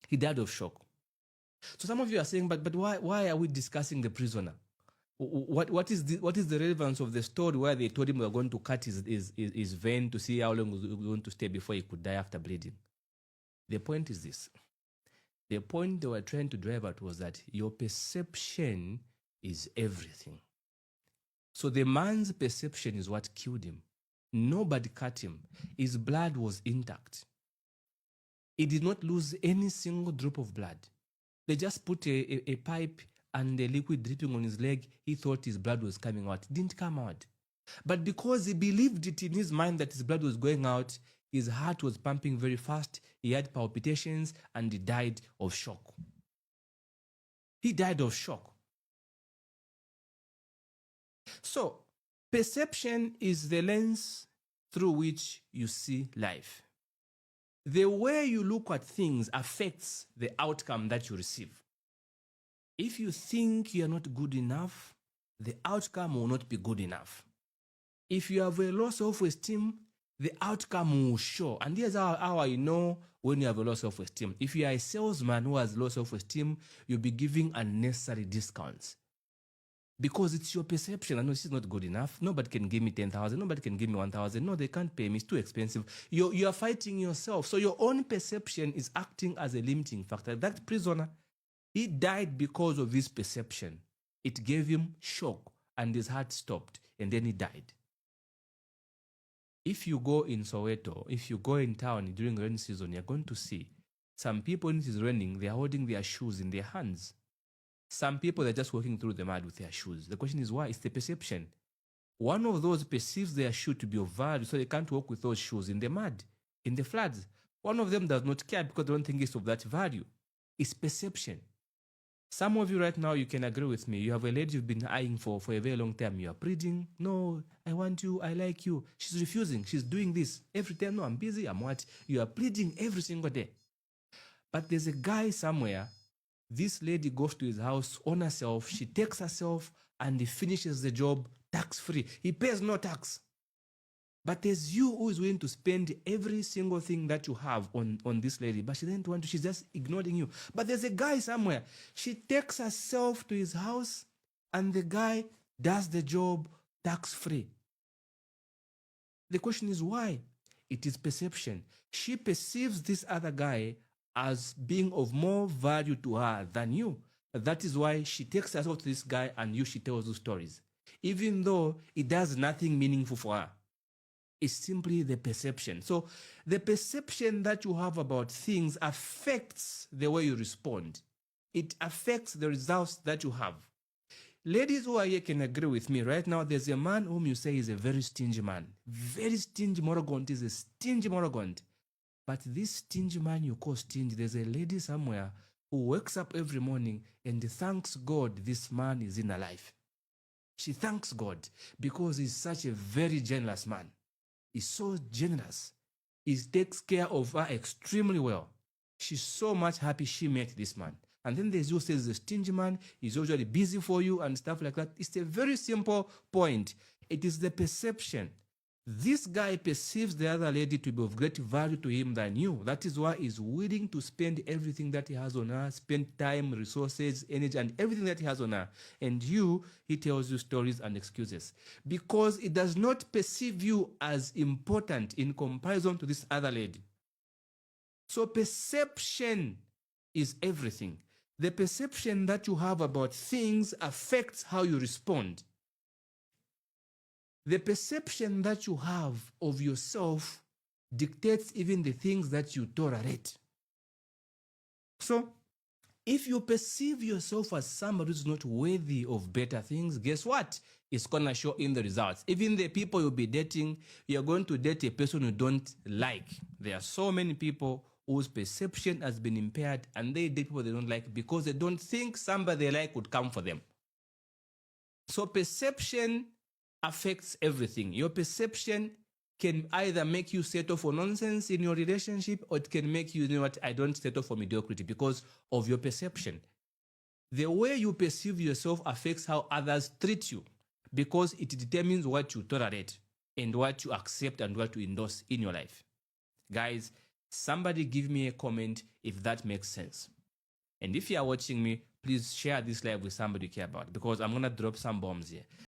He died of shock. So some of you are saying, but why are we discussing the prisoner? What is the relevance of the story where they told him they were going to cut his vein to see how long he was going to stay before he could die after bleeding? The point is this. The point they were trying to drive at was that your perception is everything. So the man's perception is what killed him. Nobody cut him. His blood was intact. He did not lose any single drop of blood. They just put a pipe and a liquid dripping on his leg. He thought his blood was coming out. It didn't come out. But because he believed it in his mind that his blood was going out, his heart was pumping very fast, he had palpitations, and he died of shock. He died of shock. So, perception is the lens through which you see life. The way you look at things affects the outcome that you receive. If you think you are not good enough, the outcome will not be good enough. If you have a low self-esteem, the outcome will show. And here's how I know when you have a low self-esteem. If you are a salesman who has low self-esteem, you'll be giving unnecessary discounts. Because it's your perception. I know this is not good enough. Nobody can give me 10,000. Nobody can give me 1,000. No, they can't pay me. It's too expensive. You are fighting yourself. So your own perception is acting as a limiting factor. That prisoner, he died because of his perception. It gave him shock and his heart stopped and then he died. If you go in Soweto, if you go in town during rainy season, you're going to see some people when it is raining, they are holding their shoes in their hands. Some people are just walking through the mud with their shoes. The question is why? It's the perception. One of those perceives their shoe to be of value, so they can't walk with those shoes in the mud, in the floods. One of them does not care because they don't think it's of that value. It's perception. Some of you right now, you can agree with me. You have a lady you've been eyeing for a very long time. You are pleading, no, I want you, I like you. She's refusing. She's doing this every time. No, I'm busy, I'm what? You are pleading every single day. But there's a guy somewhere. This lady goes to his house on herself. She takes herself and he finishes the job tax-free. He pays no tax. But there's you who is willing to spend every single thing that you have on this lady. But she doesn't want to. She's just ignoring you. But there's a guy somewhere. She takes herself to his house and the guy does the job tax-free. The question is why? It is perception. She perceives this other guy as being of more value to her than you. That is why she takes herself to this guy and she tells you stories. Even though it does nothing meaningful for her. It's simply the perception. So the perception that you have about things affects the way you respond. It affects the results that you have. Ladies who are here can agree with me. Right now, there's a man whom you say is a very stingy man. Very stingy morogont is a stingy morogont. But this stingy man you call stingy, there's a lady somewhere who wakes up every morning and thanks God this man is in her life. She thanks God because he's such a very generous man. He's so generous. He takes care of her extremely well. She's so much happy she met this man. And then there's who says the stingy man is usually busy for you and stuff like that. It's a very simple point. It is the perception. This guy perceives the other lady to be of greater value to him than you. That is why he's willing to spend everything that he has on her, spend time, resources, energy, and everything that he has on her. And he tells you stories and excuses. Because he does not perceive you as important in comparison to this other lady. So perception is everything. The perception that you have about things affects how you respond. The perception that you have of yourself dictates even the things that you tolerate. So, if you perceive yourself as somebody who's not worthy of better things, guess what? It's going to show in the results. Even the people you'll be dating, you're going to date a person you don't like. There are so many people whose perception has been impaired and they date people they don't like because they don't think somebody they like would come for them. So perception affects everything. Your perception can either make you settle for nonsense in your relationship or it can make you, you know what, I don't settle for mediocrity because of your perception. The way you perceive yourself affects how others treat you because it determines what you tolerate and what you accept and what you endorse in your life. Guys, somebody give me a comment if that makes sense. And if you are watching me, please share this live with somebody you care about, because I'm gonna drop some bombs here.